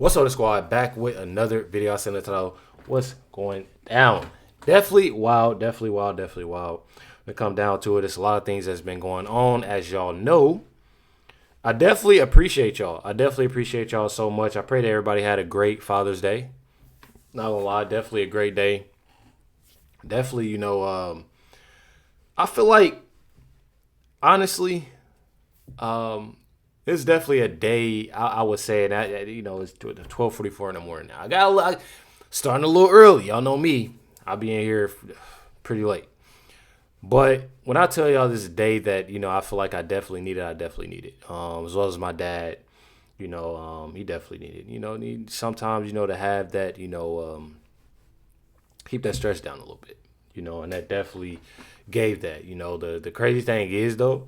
What's up, the squad? Back with another video. I sent the title, what's going down? Definitely wild, definitely wild, definitely wild. When it come down to it, there's a lot of things that's been going on, as y'all know. I definitely appreciate y'all. I definitely appreciate y'all so much. I pray that everybody had a great Father's Day. Not gonna lie, definitely a great day. Definitely, I feel like, honestly, it's definitely a day I would say, and it's 12:44 in the morning now. I got starting a little early. Y'all know me. I'll be in here pretty late. But when I tell y'all this is a day that, I feel like I definitely need it. As well as my dad, he definitely needed, sometimes, to have that, keep that stress down a little bit, and that definitely gave that, the crazy thing is though,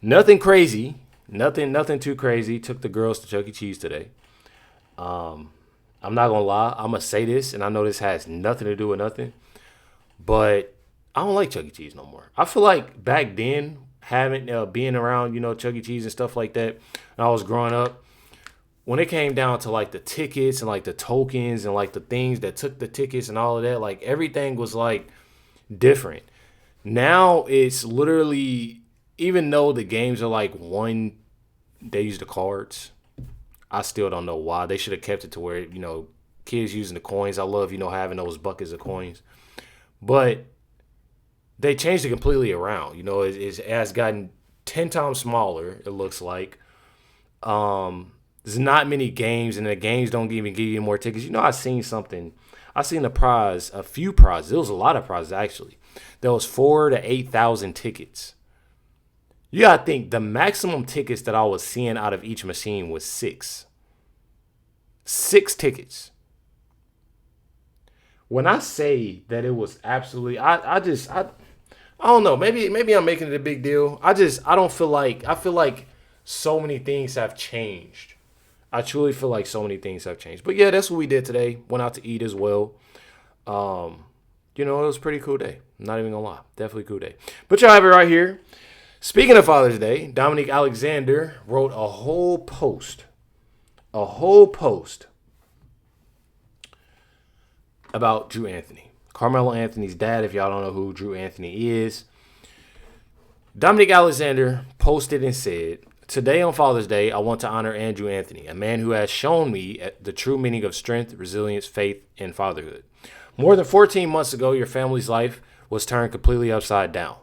nothing crazy. Nothing too crazy. Took the girls to Chuck E. Cheese today. I'm not gonna lie. I'm gonna say this, and I know this has nothing to do with nothing, but I don't like Chuck E. Cheese no more. I feel like back then, being around, Chuck E. Cheese and stuff like that, when I was growing up, when it came down to like the tickets and like the tokens and like the things that took the tickets and all of that, like everything was like different. Now it's literally, even though the games are like they use the cards. I still don't know why. They should have kept it to where, kids using the coins. I love, having those buckets of coins. But they changed it completely around. It has gotten 10 times smaller, it looks like. There's not many games, and the games don't even give you more tickets. I seen something. I seen a few prizes. There was a lot of prizes, actually. There was 4,000 to 8,000 tickets. You gotta think the maximum tickets that I was seeing out of each machine was 6. 6 tickets. When I say that it was absolutely, I don't know. Maybe I'm making it a big deal. I feel like so many things have changed. I truly feel like so many things have changed. But yeah, that's what we did today. Went out to eat as well. It was a pretty cool day. I'm not even gonna lie. Definitely a cool day. But y'all have it right here. Speaking of Father's Day, Dominique Alexander wrote a whole post about Drew Anthony. Carmelo Anthony's dad, if y'all don't know who Drew Anthony is. Dominique Alexander posted and said, "Today on Father's Day, I want to honor Andrew Anthony, a man who has shown me the true meaning of strength, resilience, faith, and fatherhood. More than 14 months ago, your family's life was turned completely upside down."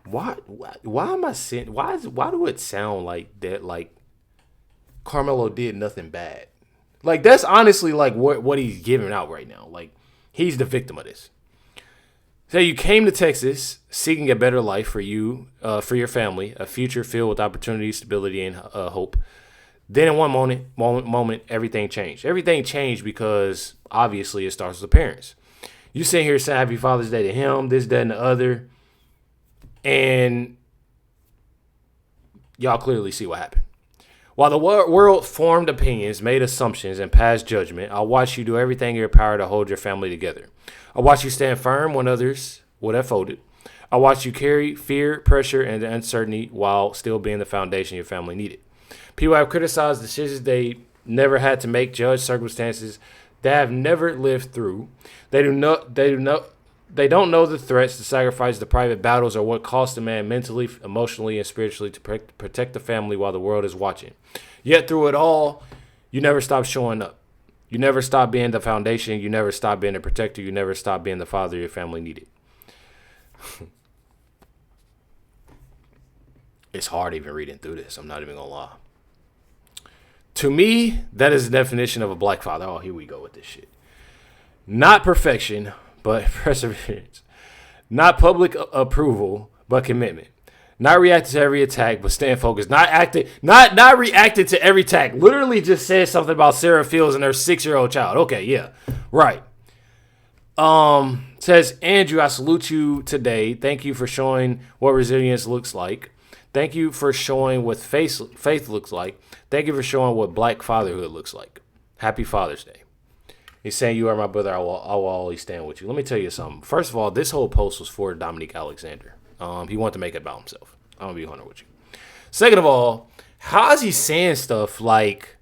Why am I saying, why do it sound like that, like Carmelo did nothing bad? Like, that's honestly like what he's giving out right now. Like, he's the victim of this. So you came to Texas seeking a better life for you, for your family, a future filled with opportunity, stability, and hope. Then in one moment, everything changed. Everything changed because obviously it starts with the parents. You sitting here saying Happy Father's Day to him, this, that, and the other. And y'all clearly see what happened. While the world formed opinions, made assumptions, and passed judgment, I watched you do everything in your power to hold your family together. I watched you stand firm when others would have folded. I watched you carry fear, pressure, and uncertainty while still being the foundation your family needed. People have criticized decisions they never had to make, judge circumstances they have never lived through. They don't know the threats, the sacrifices, the private battles, or what cost a man mentally, emotionally, and spiritually to protect the family while the world is watching. Yet through it all, you never stop showing up. You never stop being the foundation. You never stop being the protector. You never stop being the father your family needed. It's hard even reading through this. I'm not even going to lie. To me, that is the definition of a black father. Oh, here we go with this shit. Not perfection, but perseverance. Not public approval, but commitment. Not reacting to every attack, but staying focused. Not reacting to every attack. Literally just said something about Sarah Fields and her 6-year-old child. Okay, yeah. Right. Says, Andrew, I salute you today. Thank you for showing what resilience looks like. Thank you for showing what faith looks like. Thank you for showing what black fatherhood looks like. Happy Father's Day. He's saying, you are my brother. I will always stand with you. Let me tell you something. First of all, this whole post was for Dominique Alexander. He wanted to make it about himself. I'm going to be 100 with you. Second of all, how is he saying stuff like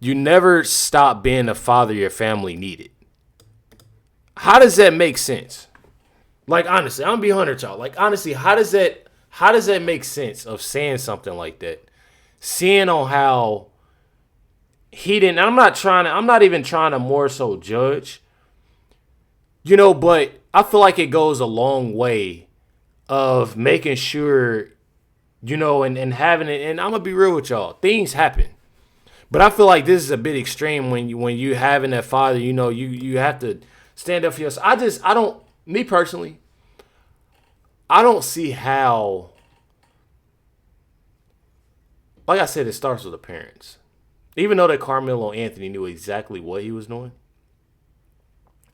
you never stop being the father your family needed? How does that make sense? Like, honestly, I'm gonna be 100, y'all. Like, honestly, how does that make sense of saying something like that? Seeing on how he didn't. I'm not even trying to more so judge, but I feel like it goes a long way of making sure, and having it. And I'm gonna be real with y'all. Things happen. But I feel like this is a bit extreme when you having that father, you have to stand up for yourself. Me personally, I don't see how. Like I said, it starts with the parents. Even though that Carmelo Anthony knew exactly what he was doing,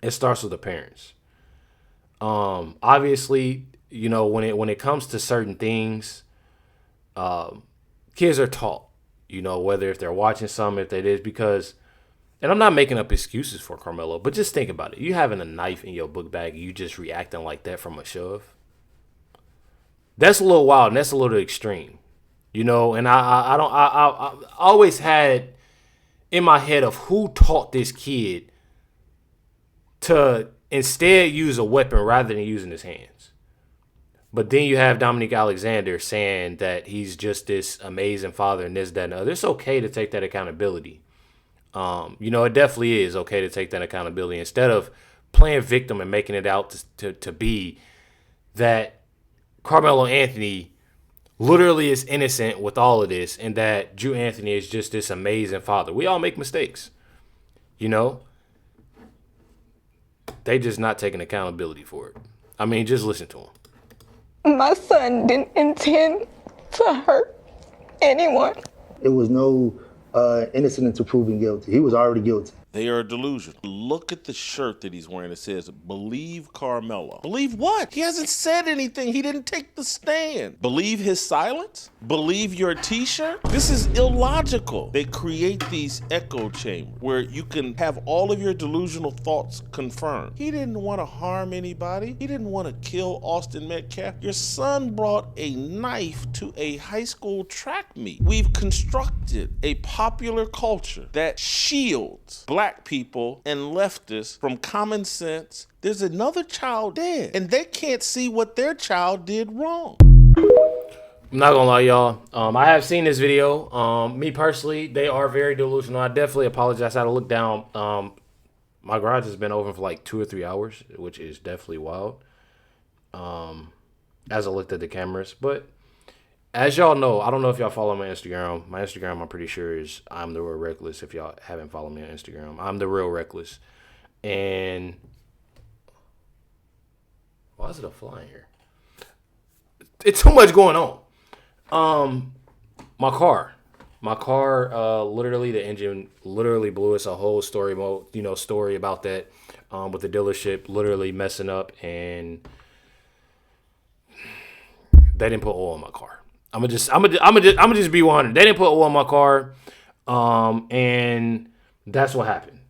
it starts with the parents. Obviously, when it comes to certain things, kids are taught. Whether if they're watching something, if they did, because, and I'm not making up excuses for Carmelo, but just think about it. You having a knife in your book bag, you just reacting like that from a shove. That's a little wild, and that's a little extreme, And I always had in my head of who taught this kid to instead use a weapon rather than using his hands. But then you have Dominique Alexander saying that he's just this amazing father and this, that, and the other. It's okay to take that accountability. It definitely is okay to take that accountability instead of playing victim and making it out to be that Carmelo Anthony literally is innocent with all of this and that Drew Anthony is just this amazing father. We all make mistakes, They just not taking accountability for it. I mean, just listen to him. My son didn't intend to hurt anyone. There was no innocent until proven guilty. He was already guilty. They are delusional. Look at the shirt that he's wearing. It says, "Believe Carmelo." Believe what? He hasn't said anything. He didn't take the stand. Believe his silence? Believe your t-shirt? This is illogical. They create these echo chambers where you can have all of your delusional thoughts confirmed. He didn't want to harm anybody. He didn't want to kill Austin Metcalf. Your son brought a knife to a high school track meet. We've constructed a popular culture that shields black people and leftists from common sense. There's another child dead, and they can't see what their child did wrong. I'm not gonna lie, y'all. I have seen this video. Me personally, they are very delusional. I definitely apologize. I had to look down. My garage has been open for like 2 or 3 hours, which is definitely wild. As I looked at the cameras, but as y'all know, I don't know if y'all follow my Instagram. My Instagram, I'm pretty sure, is I'm the Real Reckless. If y'all haven't followed me on Instagram, I'm the Real Reckless. And why is it a fly in here? It's too much going on. My car, literally the engine literally blew. It's a whole story story about that, with the dealership literally messing up, and they didn't put oil in my car. I'm gonna just be 100. They didn't put oil in my car, and that's what happened.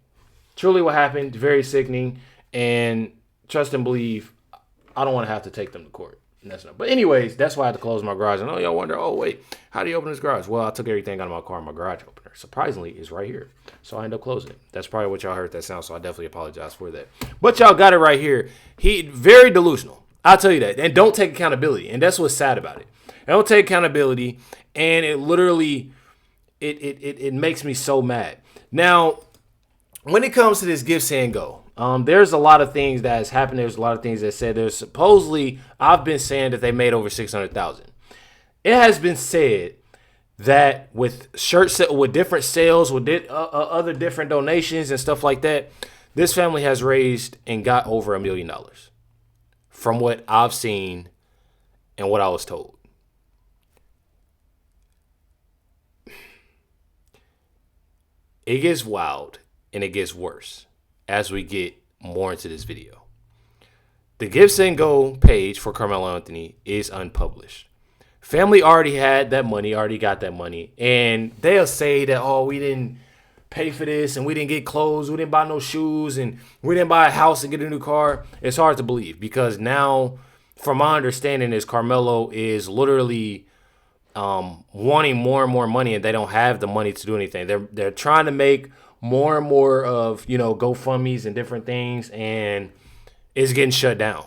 Truly, what happened. Very sickening, and trust and believe, I don't want to have to take them to court. But anyways, that's why I had to close my garage. And y'all wonder, oh wait, how do you open this garage? Well, I took everything out of my car. My garage opener, surprisingly, is right here. So I ended up closing it. That's probably what y'all heard that sound. So I definitely apologize for that. But y'all got it right here. He very delusional. I'll tell you that. And don't take accountability. And that's what's sad about it. I don't take accountability. And it literally, it makes me so mad. Now, when it comes to this give, send, go, there's a lot of things that has happened. There's a lot of things that said there's supposedly, I've been saying that they made over 600,000. It has been said that with with different sales, with other different donations and stuff like that, this family has raised and got over $1 million from what I've seen and what I was told. It gets wild and it gets worse as we get more into this video. The Give, Send, Go page for Carmelo Anthony is unpublished. Family already had that money, already got that money. And they'll say that, oh, we didn't pay for this and we didn't get clothes, we didn't buy no shoes, and we didn't buy a house and get a new car. It's hard to believe because now, from my understanding, is Carmelo is literally wanting more and more money, and they don't have the money to do anything. They're trying to make more and more of, GoFundMes and different things, and it's getting shut down.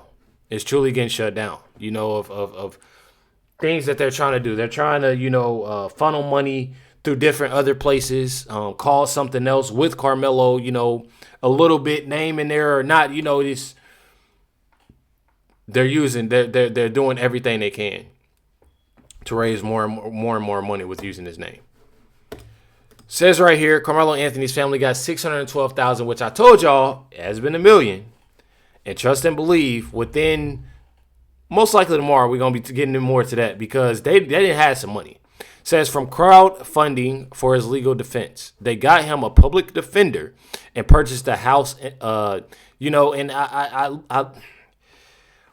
It's truly getting shut down, of things that they're trying to do. They're trying to, funnel money through different other places, call something else with Carmelo, a little bit name in there or not, it's, they're doing everything they can to raise more and more money with using his name. Says right here, Carmelo Anthony's family got $612,000, which I told y'all has been $1 million. And trust and believe, within most likely tomorrow, we're gonna be getting more to that because they didn't have some money. Says from crowdfunding for his legal defense, they got him a public defender and purchased a house. And I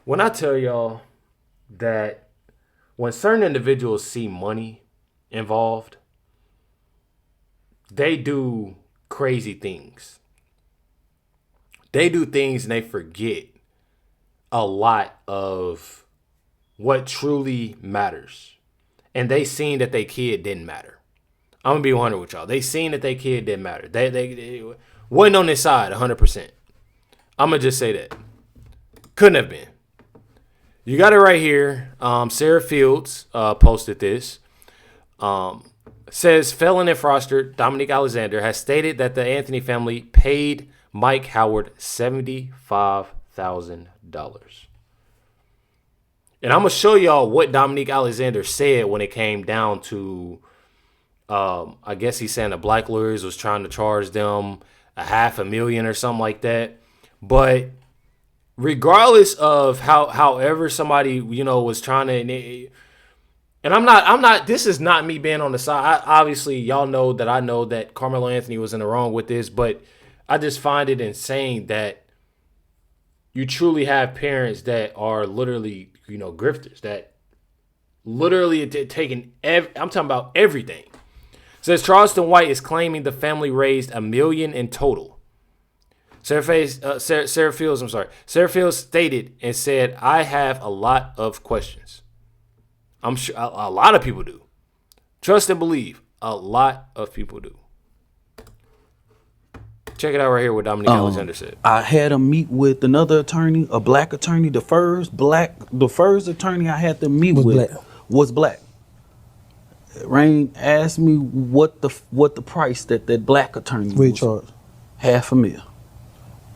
when I tell y'all that when certain individuals see money involved, they do crazy things. They do things and they forget a lot of what truly matters. And they seen that their kid didn't matter. I'm going to be 100 with y'all. They seen that their kid didn't matter. They wasn't on their side 100%. I'm going to just say that. Couldn't have been. You got it right here. Sarah Fields posted this. Says felon and fraudster Dominique Alexander has stated that the Anthony family paid Mike Howard $75,000. And I'm going to show y'all what Dominique Alexander said when it came down to, I guess he's saying the black lawyers was trying to charge them $500,000 or something like that. But regardless of however somebody, was trying to, and I'm not, this is not me being on the side. Obviously, y'all know that I know that Carmelo Anthony was in the wrong with this, but I just find it insane that you truly have parents that are literally, grifters, that literally taking, I'm talking about everything. It says Charleston White is claiming the family raised $1 million in total. Sarah Fields stated and said, I have a lot of questions. I'm sure a lot of people do. Trust and believe, a lot of people do. Check it out right here what Dominique Alexander said. I had him meet with another attorney, a black attorney. The first attorney I had to meet was black. Rain asked me what the price that black attorney was. Charged $500,000.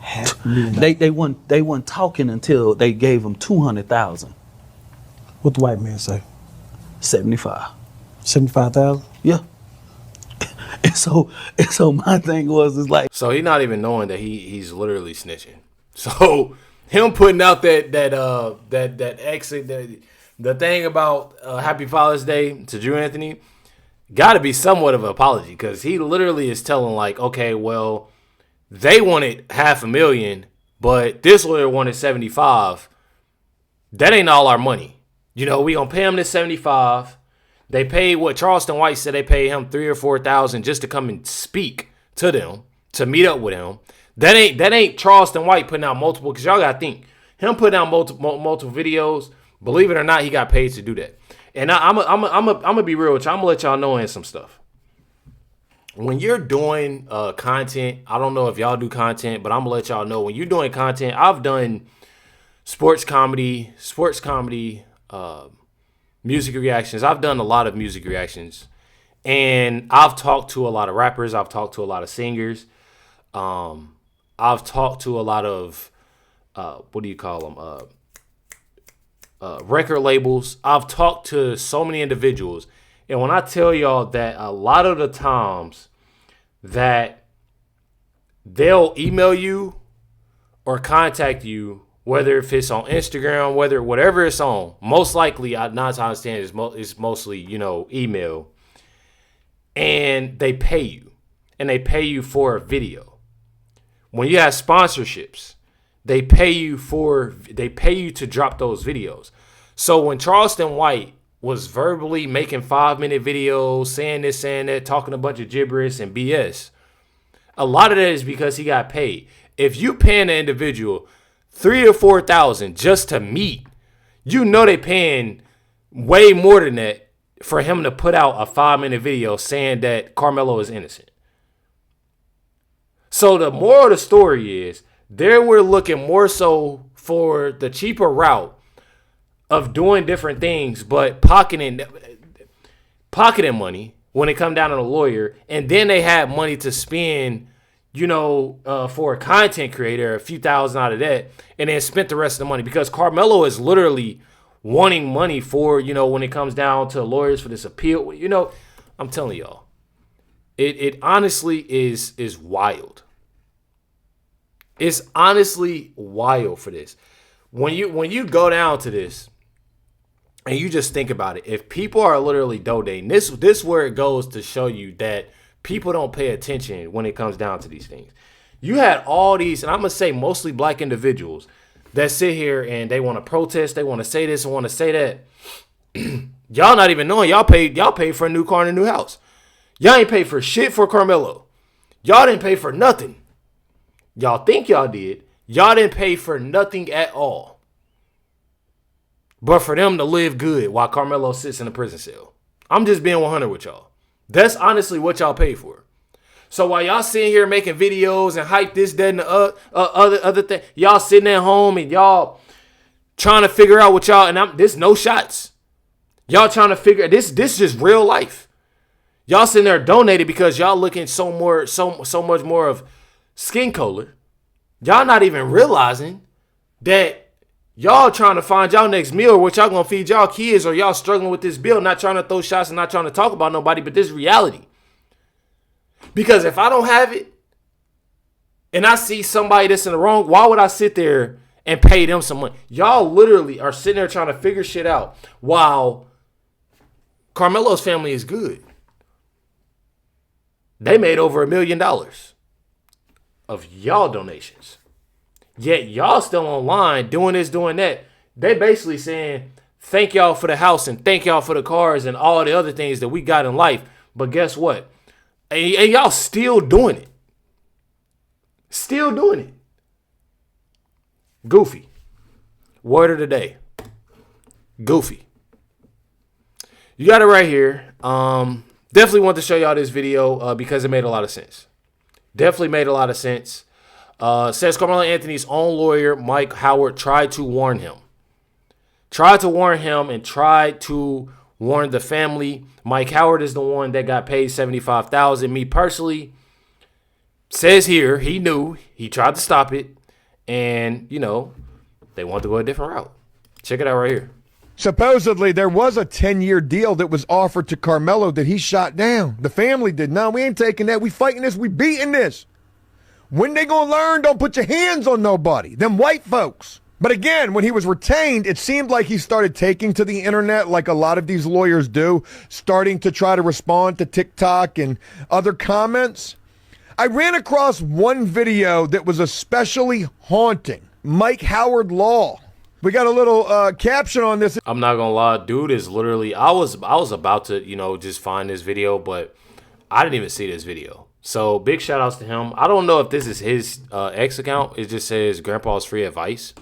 $500,000. They weren't talking until they gave him $200,000. What the white man say? 75. 75,000? Yeah. And so my thing is like. So he's not even knowing that he's literally snitching. So him putting out that exit, the thing about Happy Father's Day to Drew Anthony, got to be somewhat of an apology because he literally is telling like, okay, well, they wanted $500,000, but this lawyer wanted 75. That ain't all our money. We gonna pay him this 75. They paid what Charleston White said they paid him $3,000 or $4,000 just to come and speak to them, to meet up with him. That ain't Charleston White putting out multiple, because y'all gotta think, him putting out multiple videos, believe it or not, he got paid to do that. And I'm gonna be real with y'all. I'm gonna let y'all know in some stuff. When you're doing content, I don't know if y'all do content, but I'm gonna let y'all know when you're doing content. I've done sports comedy, music reactions. I've done a lot of music reactions, and I've talked to a lot of rappers. I've talked to a lot of singers. I've talked to a lot of record labels. I've talked to so many individuals, and when I tell y'all that a lot of the times that they'll email you or contact you, whether if it's on Instagram, whatever it's on, most likely 9 times out of 10 is mostly, email. And they pay you. And they pay you for a video. When you have sponsorships, they pay you to drop those videos. So when Charleston White was verbally making 5-minute videos, saying this, saying that, talking a bunch of gibberish and BS, a lot of that is because he got paid. If you paying an individual $3,000 or $4,000 just to meet, they paying way more than that for him to put out a 5-minute video saying that Carmelo is innocent. So the moral of the story is they were looking more so for the cheaper route of doing different things, but pocketing money when it come down to the lawyer. And then they had money to spend, for a content creator, a few thousand out of that, and then spent the rest of the money because Carmelo is literally wanting money for, when it comes down to lawyers for this appeal. I'm telling y'all, it honestly is wild. It's honestly wild for this. When you go down to this and you just think about it, if people are literally donating, this where it goes to show you that people don't pay attention when it comes down to these things. You had all these, and I'm going to say mostly black individuals that sit here and they want to protest, they want to say this and want to say that. Y'all not even knowing y'all paid for a new car and a new house. Y'all ain't paid for shit for Carmelo. Y'all didn't pay for nothing. Y'all think y'all did. Y'all didn't pay for nothing at all. But for them to live good while Carmelo sits in a prison cell. I'm just being 100 with y'all. That's honestly what y'all paid for. So while y'all sitting here making videos and hype this, that, and the other thing, y'all sitting at home and y'all trying to figure out what y'all, and this no shots. Y'all trying to figure, this is just real life. Y'all sitting there donating because y'all looking so much more of skin color. Y'all not even realizing that y'all trying to find y'all next meal, what y'all gonna feed y'all kids, or y'all struggling with this bill, not trying to throw shots and not trying to talk about nobody, but this reality. Because if I don't have it and I see somebody that's in the wrong, why would I sit there and pay them some money? Y'all literally are sitting there trying to figure shit out while Carmelo's family is good. They made over $1 million of y'all donations. Yet y'all still online doing this, doing that. They basically saying, thank y'all for the house and thank y'all for the cars and all the other things that we got in life. But guess what? And y'all still doing it. Still doing it. Goofy. Word of the day. Goofy. You got it right here. Definitely want to show y'all this video because it made a lot of sense. Definitely made a lot of sense. Says Carmelo Anthony's own lawyer, Mike Howard, tried to warn him. Tried to warn him and tried to warn the family. Mike Howard is the one that got paid $75,000. Me personally, says here, he knew. He tried to stop it. And, they want to go a different route. Check it out right here. Supposedly, there was a 10-year deal that was offered to Carmelo that he shot down. The family did. No, we ain't taking that. We fighting this. We beating this. When they gonna learn, don't put your hands on nobody. Them white folks. But again, when he was retained, it seemed like he started taking to the internet like a lot of these lawyers do, starting to try to respond to TikTok and other comments. I ran across one video that was especially haunting. Mike Howard Law. We got a little caption on this. I'm not gonna lie, dude is literally, I was about to, just find this video, but I didn't even see this video. So big shout outs to him. I don't know if this is his X account. It just says Grandpa's Free Advice.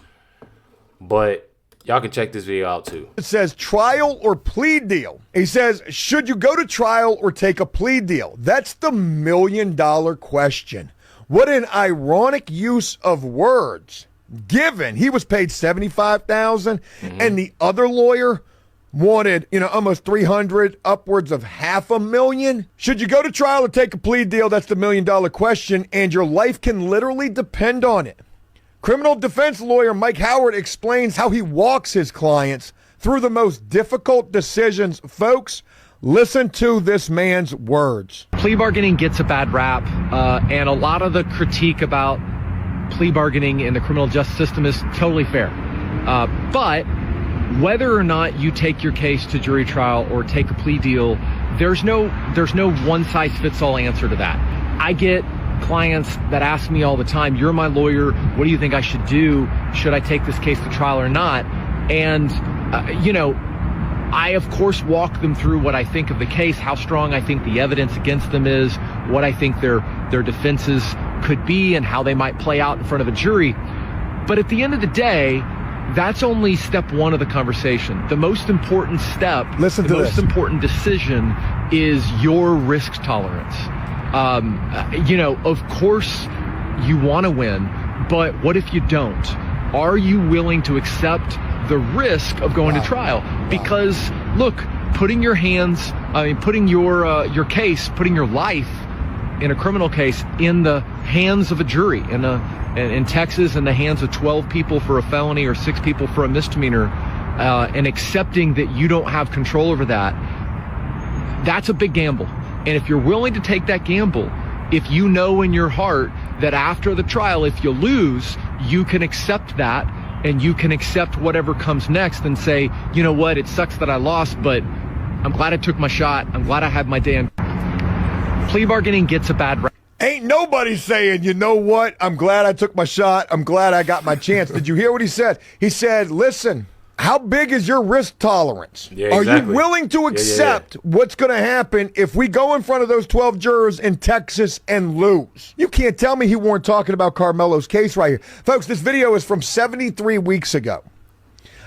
But y'all can check this video out too. It says trial or plea deal. He says, should you go to trial or take a plea deal? That's the $1 million question. What an ironic use of words. Given he was paid $75,000 and the other lawyer wanted, almost 300, upwards of $500,000. Should you go to trial or take a plea deal? That's the $1 million question, and your life can literally depend on it. Criminal defense lawyer Mike Howard explains how he walks his clients through the most difficult decisions. Folks, listen to this man's words. Plea bargaining gets a bad rap, and a lot of the critique about plea bargaining in the criminal justice system is totally fair. But whether or not you take your case to jury trial or take a plea deal, there's no one-size-fits-all answer to that. I get clients that ask me all the time, you're my lawyer, what do you think I should do? Should I take this case to trial or not? And, I, of course, walk them through what I think of the case, how strong I think the evidence against them is, what I think their defenses could be, and how they might play out in front of a jury. But at the end of the day, that's only step one of the conversation. The most important step, Listen to the most this. important decision is your risk tolerance. Of course you want to win, but what if you don't? Are you willing to accept the risk of going to trial? Because look, putting your life in a criminal case in the hands of a jury in Texas, in the hands of 12 people for a felony or 6 people for a misdemeanor, and accepting that you don't have control over that, that's a big gamble. And if you're willing to take that gamble, if you know in your heart that after the trial, if you lose, you can accept that and you can accept whatever comes next and say, you know what, it sucks that I lost, but I'm glad I took my shot. I'm glad I had my day. Plea bargaining gets a bad rap. Ain't nobody saying, you know what, I'm glad I took my shot. I'm glad I got my chance. Did you hear what he said? He said, listen, how big is your risk tolerance? Yeah, Are exactly. you willing to accept what's going to happen if we go in front of those 12 jurors in Texas and lose? You can't tell me he weren't talking about Carmelo's case right here. Folks, this video is from 73 weeks ago.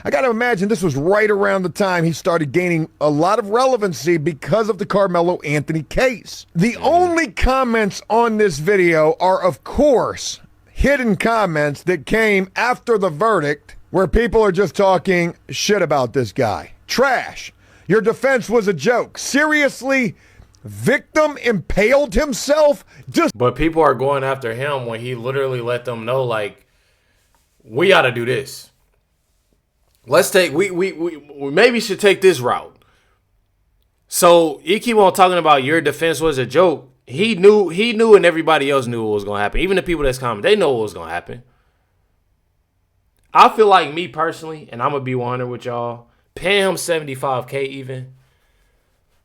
I got to imagine this was right around the time he started gaining a lot of relevancy because of the Carmelo Anthony case. The only comments on this video are, of course, hidden comments that came after the verdict where people are just talking shit about this guy. Trash. Your defense was a joke. Seriously? Victim impaled himself? But people are going after him when he literally let them know, like, we got to do this. Let's take we maybe should take this route. So you keep on talking about your defense was a joke. He knew and everybody else knew what was gonna happen. Even the people that's coming, they know what was gonna happen. I feel like, me personally, and I'm gonna be 100 with y'all, paying him $75K even.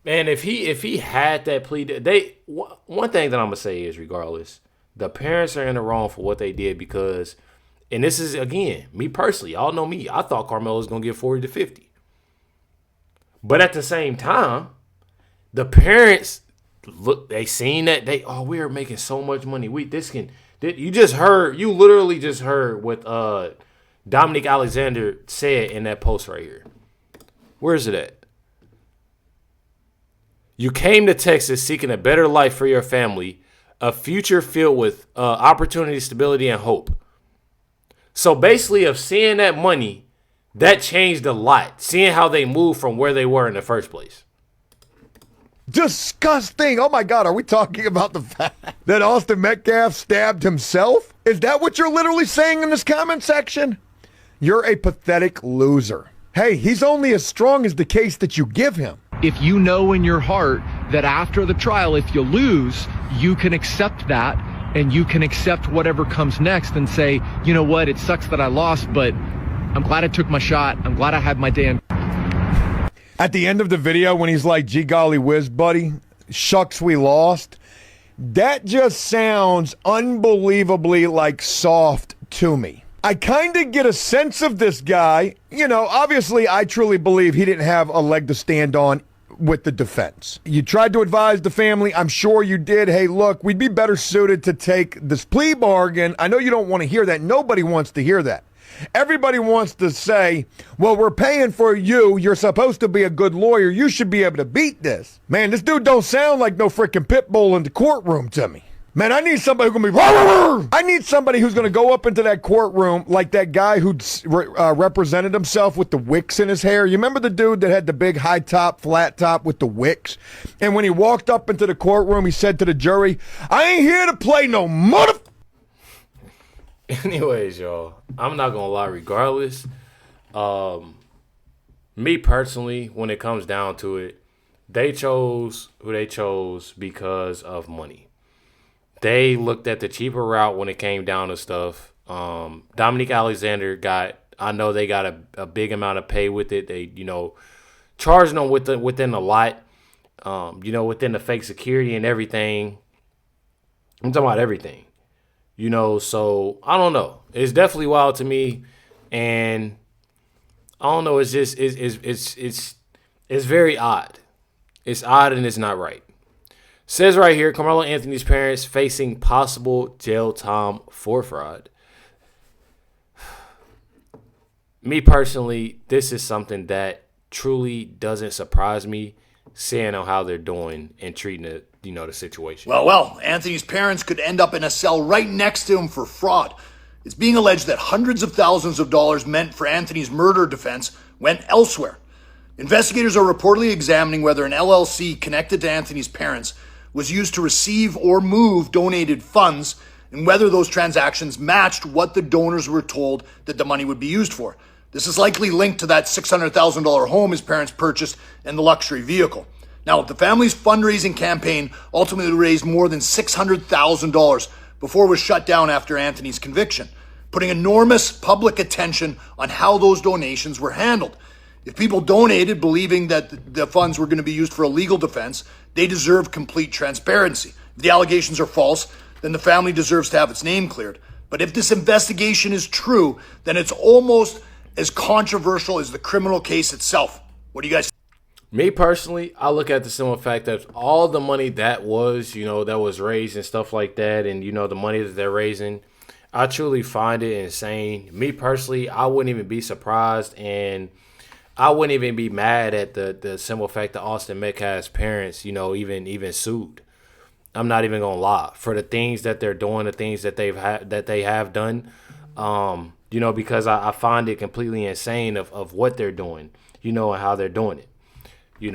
Man, if he had that plea, one thing that I'm gonna say is, regardless, the parents are in the wrong for what they did because. And this is, again, me personally. Y'all know me. I thought Carmelo was going to get 40 to 50. But at the same time, the parents, look, they seen that. We are making so much money. You literally just heard what Dominic Alexander said in that post right here. Where is it at? You came to Texas seeking a better life for your family, a future filled with opportunity, stability, and hope. So basically, of seeing that money, that changed a lot. Seeing how they moved from where they were in the first place. Disgusting. Oh my God, are we talking about the fact that Austin Metcalf stabbed himself? Is that what you're literally saying in this comment section? You're a pathetic loser. Hey, he's only as strong as the case that you give him. If you know in your heart that after the trial, if you lose, you can accept that and you can accept whatever comes next and say, you know what, it sucks that I lost, but I'm glad I took my shot. I'm glad I had my day. At the end of the video, when he's like, gee golly whiz, buddy, shucks, we lost. That just sounds unbelievably like soft to me. I kind of get a sense of this guy. You know, obviously, I truly believe he didn't have a leg to stand on with the defense. You tried to advise the family. I'm sure you did. Hey, look, we'd be better suited to take this plea bargain. I know you don't want to hear that. Nobody wants to hear that. Everybody wants to say, well, we're paying for you. You're supposed to be a good lawyer. You should be able to beat this. Man, this dude don't sound like no freaking pit bull in the courtroom to me. Man, I need somebody who's going to be... I need somebody who's going to go up into that courtroom like that guy who represented himself with the wicks in his hair. You remember the dude that had the big high top, flat top with the wicks? And when he walked up into the courtroom, he said to the jury, I ain't here to play no mother... Anyways, y'all, I'm not going to lie, regardless. Me personally, when it comes down to it, they chose who they chose because of money. They looked at the cheaper route when it came down to stuff. Dominic Alexander I know they got a big amount of pay with it. They, charging them within a lot, within the fake security and everything. I'm talking about everything, so I don't know. It's definitely wild to me. And I don't know. It's just, it's very odd. It's odd and it's not right. Says right here, Carmelo Anthony's parents facing possible jail time for fraud. me personally, this is something that truly doesn't surprise me, seeing on how they're doing and treating it, the situation. Well, Anthony's parents could end up in a cell right next to him for fraud. It's being alleged that hundreds of thousands of dollars meant for Anthony's murder defense went elsewhere. Investigators are reportedly examining whether an LLC connected to Anthony's parents was used to receive or move donated funds, and whether those transactions matched what the donors were told that the money would be used for. This is likely linked to that $600,000 home his parents purchased and the luxury vehicle. Now, the family's fundraising campaign ultimately raised more than $600,000 before it was shut down after Anthony's conviction, putting enormous public attention on how those donations were handled. If people donated believing that the funds were going to be used for a legal defense, they deserve complete transparency. If the allegations are false, then the family deserves to have its name cleared. But if this investigation is true, then it's almost as controversial as the criminal case itself. What do you guys? Me personally, I look at the simple fact that all the money that was, that was raised and stuff like that, and, the money that they're raising, I truly find it insane. Me personally, I wouldn't even be surprised, and I wouldn't even be mad at the simple fact that Austin Metcalf's parents, even sued. I'm not even gonna lie, for the things that they're doing, the things that they have done, because I find it completely insane of what they're doing, and how they're doing it.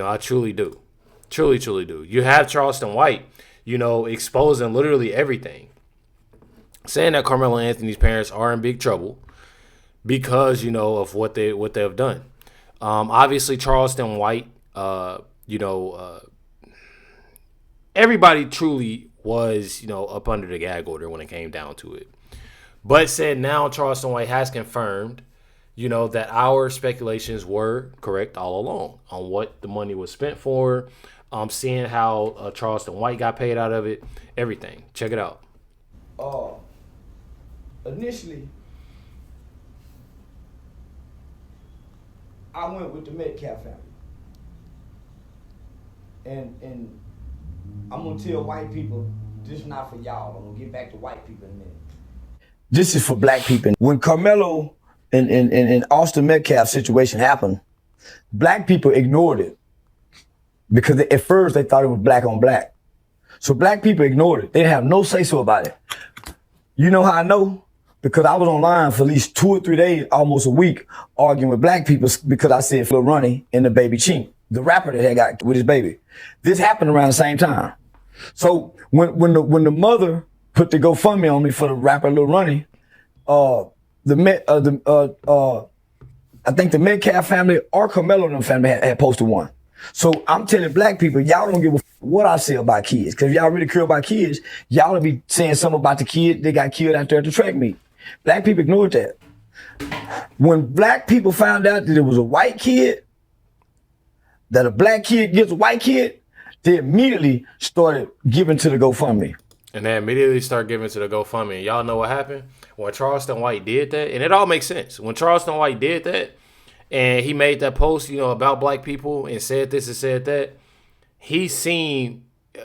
I truly do. Truly do. You have Charleston White, exposing literally everything. Saying that Carmelo and Anthony's parents are in big trouble because, of what they have done. Obviously, Charleston White, everybody truly was, up under the gag order when it came down to it. But said now Charleston White has confirmed, that our speculations were correct all along on what the money was spent for, seeing how Charleston White got paid out of it, everything. Check it out. Initially, I went with the Metcalf family. And I'm gonna tell white people, this is not for y'all. I'm gonna get back to white people in a minute. This is for black people. When Carmelo and Austin Metcalf situation happened, black people ignored it because at first they thought it was black on black. So black people ignored it. They didn't have no say-so about it. You know how I know? Because I was online for at least 2 or 3 days, almost a week, arguing with black people because I said Lil Ronnie and the baby Chime, the rapper that had got with his baby. This happened around the same time. So when the mother put the GoFundMe on me for the rapper Lil Ronnie, I think the Metcalf family or Carmelo and them family had posted one. So I'm telling black people, y'all don't give a what I say about kids. Cause if y'all really care about kids, y'all will be saying something about the kid that got killed out there at the track meet. Black people ignored that. When black people found out that it was a white kid, that a black kid gets a white kid, they immediately started giving to the GoFundMe. And they immediately start giving to the GoFundMe. And y'all know what happened? When Charleston White did that, and it all makes sense. When Charleston White did that, and he made that post, about black people and said this and said that, he seen,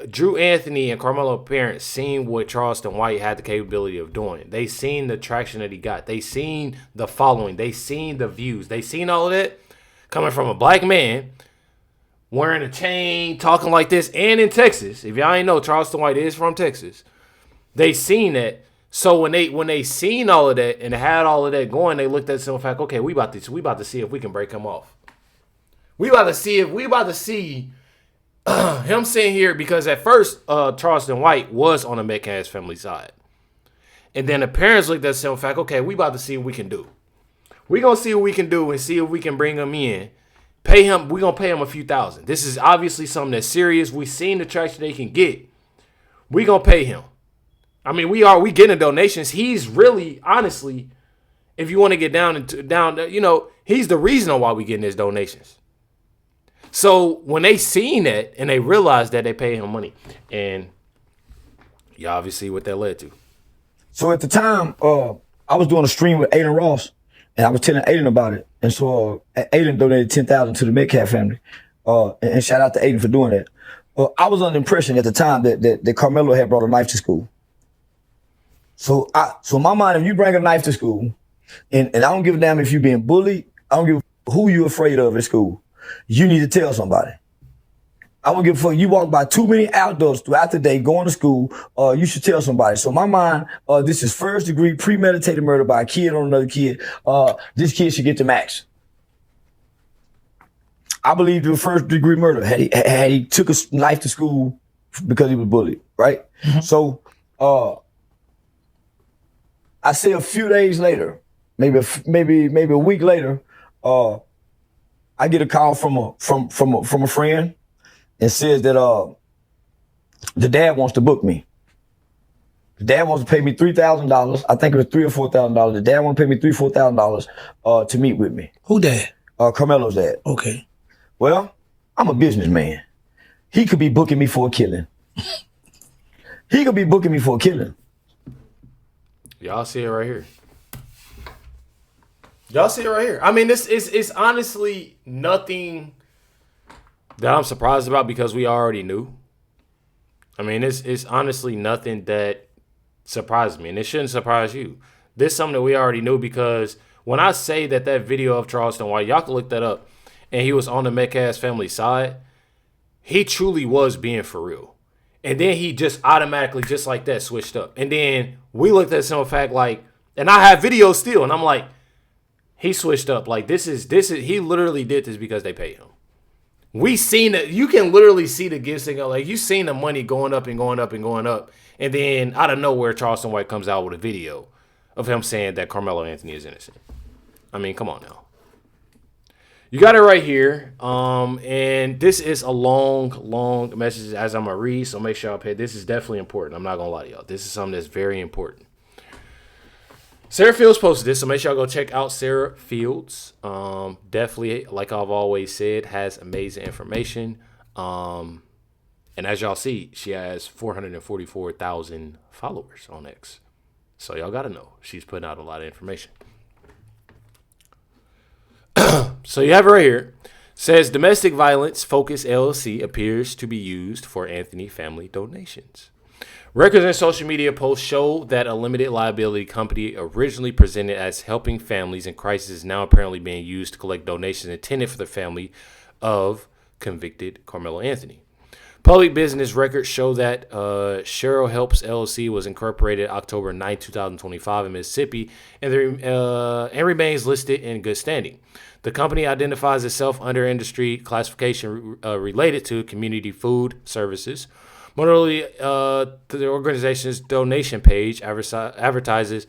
Drew Anthony and Carmelo parents seen what Charleston White had the capability of doing. They seen the traction that he got. They seen the following. They seen the views. They seen all of that coming from a black man wearing a chain, talking like this, and in Texas. If y'all ain't know, Charleston White is from Texas. They seen that. So when they seen all of that and had all of that going, they looked at some fact, okay, we about to see if we can break him off. We about to see him sitting here, because at first Charleston White was on the Metcalf family side. And then the parents looked at some fact, okay, we about to see what we can do. We gonna see what we can do and see if we can bring him in. Pay him, we gonna pay him a few thousand. This is obviously something that's serious. We seen the traction they can get. We gonna pay him. I mean, we getting donations. He's really, honestly, if you want to get down, he's the reason why we getting his donations. So when they seen that and they realized that, they pay him money, and you obviously what that led to. So at the time, I was doing a stream with Aiden Ross, and I was telling Aiden about it. And so Aiden donated $10,000 to the Metcalf family, and shout out to Aiden for doing that. I was under the impression at the time that Carmelo had brought a knife to school. So in my mind, if you bring a knife to school And I don't give a damn if you're being bullied. I don't give a who you afraid of at school. You need to tell somebody. I don't give a fuck. You walk by too many adults throughout the day going to school, you should tell somebody. So my mind, this is first degree premeditated murder by a kid on another kid. This kid should get the max. I believe it was first degree murder. Had he took a knife to school because he was bullied, right? Mm-hmm. So I say a few days later, maybe a week later, I get a call from a friend and says that the dad wants to book me. The dad wants to pay me $3,000. I think it was $3,000 or $4,000. The dad wants to pay me $3,000-$4,000 to meet with me. Who dad? Carmelo's dad. Okay. Well, I'm a businessman. He could be booking me for a killing. He could be booking me for a killing. Y'all see it right here. Y'all see it right here. I mean, it's honestly nothing that I'm surprised about because we already knew. I mean, it's honestly nothing that surprised me, and it shouldn't surprise you. This is something that we already knew because when I say that video of Charleston White, y'all can look that up, and he was on the Metcalf family side, he truly was being for real. And then he just automatically, just like that, switched up. And then we looked at some fact like, and I have videos still, and I'm like, he switched up. Like, this is he literally did this because they paid him. We seen it. You can literally see the gifts go. Like, you seen the money going up and going up and going up. And then out of nowhere, Charleston White comes out with a video of him saying that Carmelo Anthony is innocent. I mean, come on now. You got it right here. And this is a long message as I'm going to read. So make sure y'all pay. This is definitely important. I'm not going to lie to y'all. This is something that's very important. Sarah Fields posted this, so make sure y'all go check out Sarah Fields. Definitely, like I've always said, has amazing information. And as y'all see, she has 444,000 followers on X. So y'all got to know. She's putting out a lot of information. So you have it right here. Says domestic violence focus LLC appears to be used for Anthony family donations. Records and social media posts show that a limited liability company originally presented as helping families in crisis is now apparently being used to collect donations intended for the family of convicted Carmelo Anthony. Public business records show that Cheryl Helps LLC was incorporated October 9, 2025 in Mississippi and remains listed in good standing. The company identifies itself under industry classification related to community food services. Morally, the organization's donation page advertises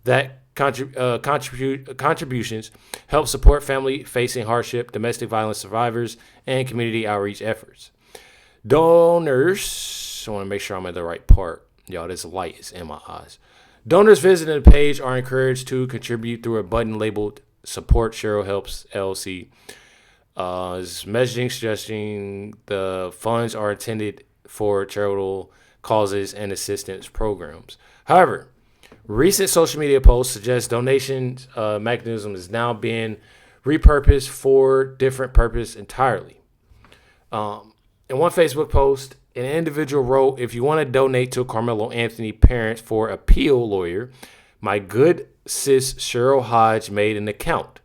that contributions help support family facing hardship, domestic violence survivors, and community outreach efforts. Donors, I want to make sure I'm at the right part. Y'all, this light is in my eyes. Donors visiting the page are encouraged to contribute through a button labeled Support Cheryl Helps LLC. Messaging suggesting the funds are intended for charitable causes and assistance programs. However, recent social media posts suggest donations mechanism is now being repurposed for different purpose entirely. In one Facebook post, an individual wrote, "If you want to donate to Carmelo Anthony parents for appeal lawyer, my good sis Cheryl Hodge made an account."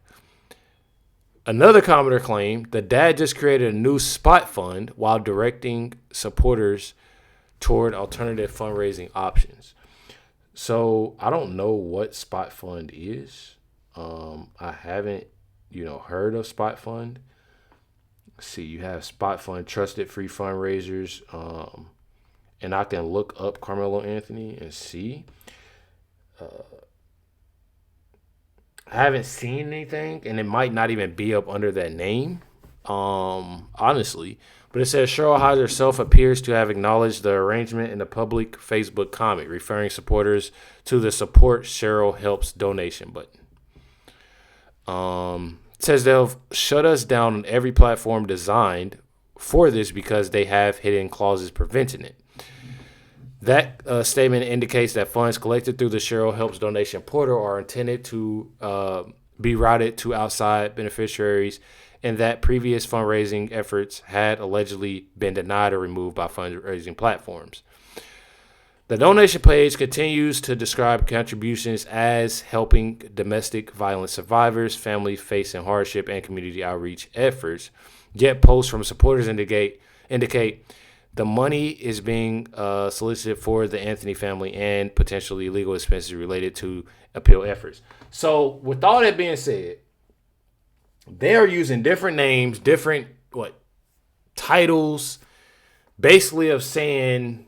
Another commenter claimed the dad just created a new spot fund while directing supporters toward alternative fundraising options. So I don't know what spot fund is. I haven't, heard of spot fund. Let's see, you have spot fund, trusted free fundraisers. And I can look up Carmelo Anthony and see. I haven't seen anything, and it might not even be up under that name, honestly. But it says Cheryl Hodge herself appears to have acknowledged the arrangement in the public Facebook comment, referring supporters to the Support Cheryl Helps donation button. It says they'll shut us down on every platform designed for this because they have hidden clauses preventing it. That statement indicates that funds collected through the Cheryl Helps donation portal are intended to be routed to outside beneficiaries, and that previous fundraising efforts had allegedly been denied or removed by fundraising platforms. The donation page continues to describe contributions as helping domestic violence survivors, families facing hardship, and community outreach efforts. Yet posts from supporters indicate the money is being solicited for the Anthony family and potentially legal expenses related to appeal efforts. So with all that being said, they are using different names, different titles, basically of saying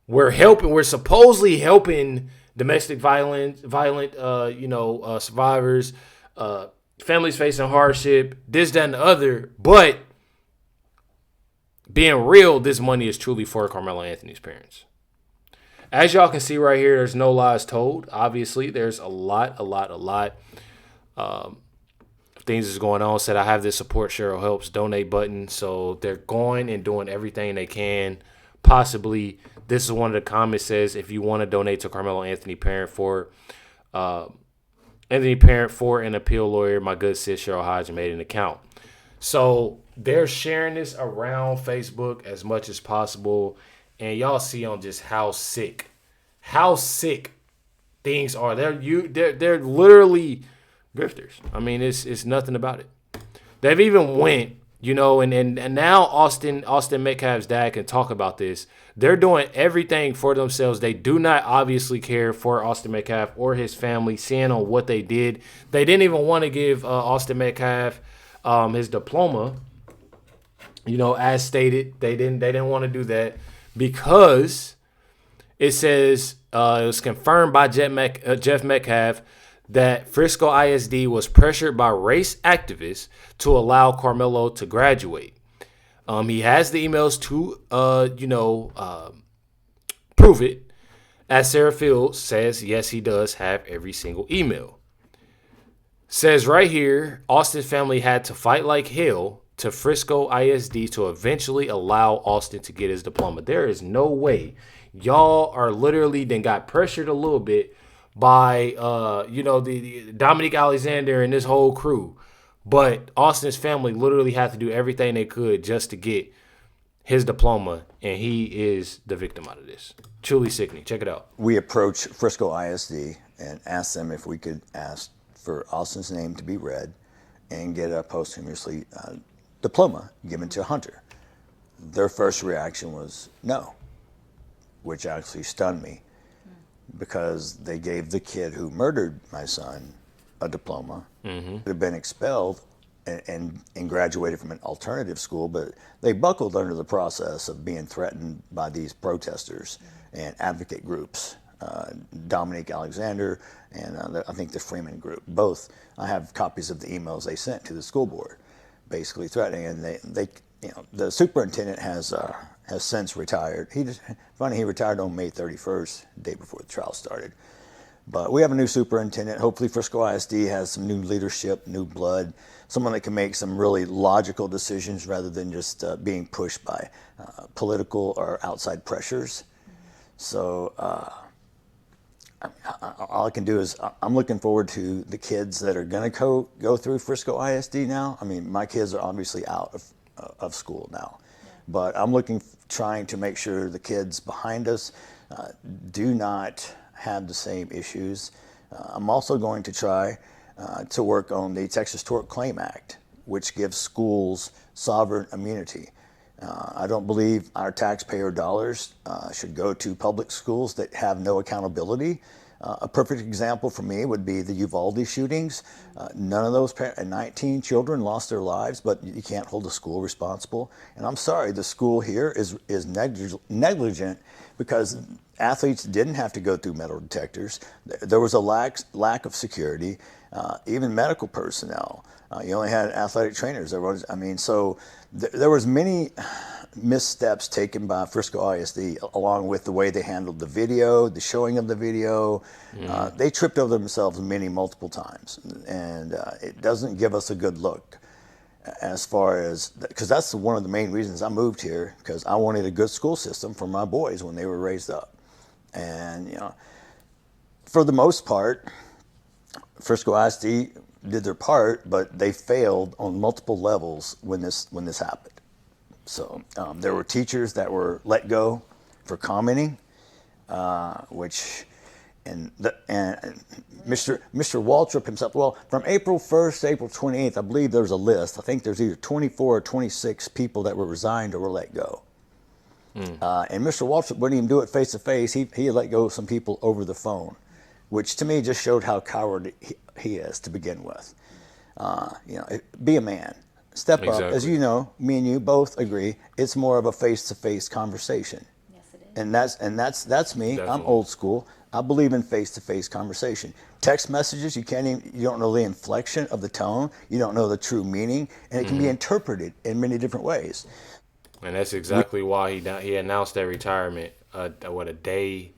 we're supposedly helping domestic violent survivors, families facing hardship, this, that, and the other. But being real, this money is truly for Carmelo Anthony's parents. As y'all can see right here, there's no lies told. Obviously, there's a lot things is going on. Said I have this support Cheryl Helps donate button. So they're going and doing everything they can. Possibly, this is one of the comments says, if you want to donate to Carmelo Anthony parent for an appeal lawyer, my good sis Cheryl Hodge made an account. So they're sharing this around Facebook as much as possible. And y'all see on just how sick things are. They're literally grifters. I mean, it's nothing about it. They've even went, and now Austin Metcalf's dad can talk about this. They're doing everything for themselves. They do not obviously care for Austin Metcalf or his family, seeing on what they did. They didn't even want to give Austin Metcalf his diploma. As stated, they didn't want to do that because it says it was confirmed by Jeff Metcalf that Frisco ISD was pressured by race activists to allow Carmelo to graduate. He has the emails to, prove it. As Sarah Fields says, yes, he does have every single email. Says right here, Austin's family had to fight like hell to Frisco ISD to eventually allow Austin to get his diploma. There is no way. Y'all are literally then got pressured a little bit by the Dominique Alexander and this whole crew. But Austin's family literally had to do everything they could just to get his diploma, and he is the victim out of this. Truly sickening. Check it out. We approached Frisco ISD and asked them if we could ask for Austin's name to be read and get a posthumously diploma given to Hunter. Their first reaction was no, which actually stunned me, because they gave the kid who murdered my son a diploma. Mm-hmm. Could have been expelled and graduated from an alternative school, but they buckled under the process of being threatened by these protesters and advocate groups, Dominique Alexander and I think the Freeman group. Both, I have copies of the emails they sent to the school board, basically threatening. And they the superintendent has since retired. He retired on May 31st, the day before the trial started. But we have a new superintendent. Hopefully Frisco ISD has some new leadership, new blood, someone that can make some really logical decisions rather than just being pushed by political or outside pressures. So all I can do is I'm looking forward to the kids that are going to go through Frisco ISD now. I mean, my kids are obviously out of school now. But I'm trying to make sure the kids behind us do not have the same issues. I'm also going to try to work on the Texas Tort Claim Act, which gives schools sovereign immunity. I don't believe our taxpayer dollars should go to public schools that have no accountability. A perfect example for me would be the Uvalde shootings. None of those 19 children lost their lives, but you can't hold the school responsible. And I'm sorry, the school here is negligent because athletes didn't have to go through metal detectors. There was a lack of security, even medical personnel. You only had athletic trainers. So there was many missteps taken by Frisco ISD, along with the way they handled the video, the showing of the video. They tripped over themselves multiple times, and it doesn't give us a good look as far as, because that's one of the main reasons I moved here, because I wanted a good school system for my boys when they were raised up. And for the most part, Frisco ISD did their part, but they failed on multiple levels when this happened. So there were teachers that were let go for commenting. which, and Mr. Waltrip himself, well, from April 1st to April 28th, I believe there's a list. I think there's either 24 or 26 people that were resigned or were let go. And Mr. Waltrip wouldn't even do it face to face. He let go of some people over the phone, which to me just showed how coward he is to begin with. Be a man. Step up. As you know, me and you both agree, it's more of a face-to-face conversation. Yes, it is. And that's me. Definitely. I'm old school. I believe in face-to-face conversation. Text messages, you don't know the inflection of the tone, you don't know the true meaning, and it can be interpreted in many different ways. And that's exactly why he announced that retirement a day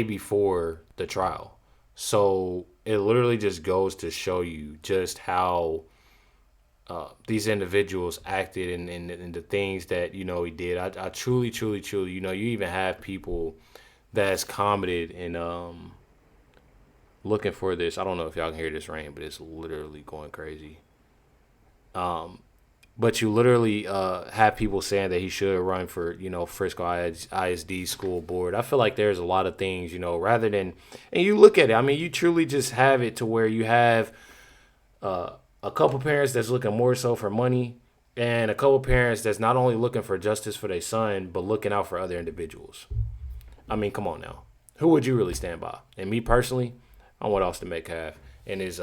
before the trial. So it literally just goes to show you just how these individuals acted and the things that, he did. I truly, you even have people that's commented and looking for this. I don't know if y'all can hear this rain, but it's literally going crazy. But you literally have people saying that he should run for, Frisco ISD school board. I feel like there's a lot of things, rather than, and you look at it, I mean, you truly just have it to where you have a couple parents that's looking more so for money and a couple parents that's not only looking for justice for their son, but looking out for other individuals. I mean, come on now. Who would you really stand by? And me personally, I want Austin Metcalf and his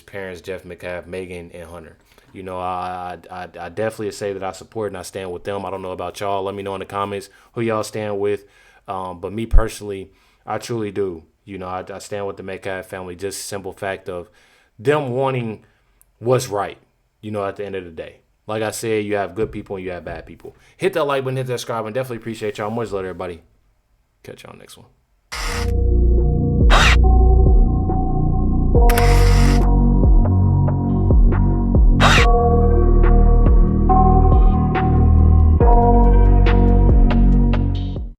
parents, Jeff Metcalf, Megan, and Hunter. I definitely say that I support and I stand with them. I don't know about y'all. Let me know in the comments who y'all stand with. But me personally, I truly do. I stand with the Metcalf family. Just simple fact of them wanting what's right, at the end of the day. Like I said, you have good people and you have bad people. Hit that like button, hit that subscribe, and definitely appreciate y'all. Much love, everybody. Catch y'all next one.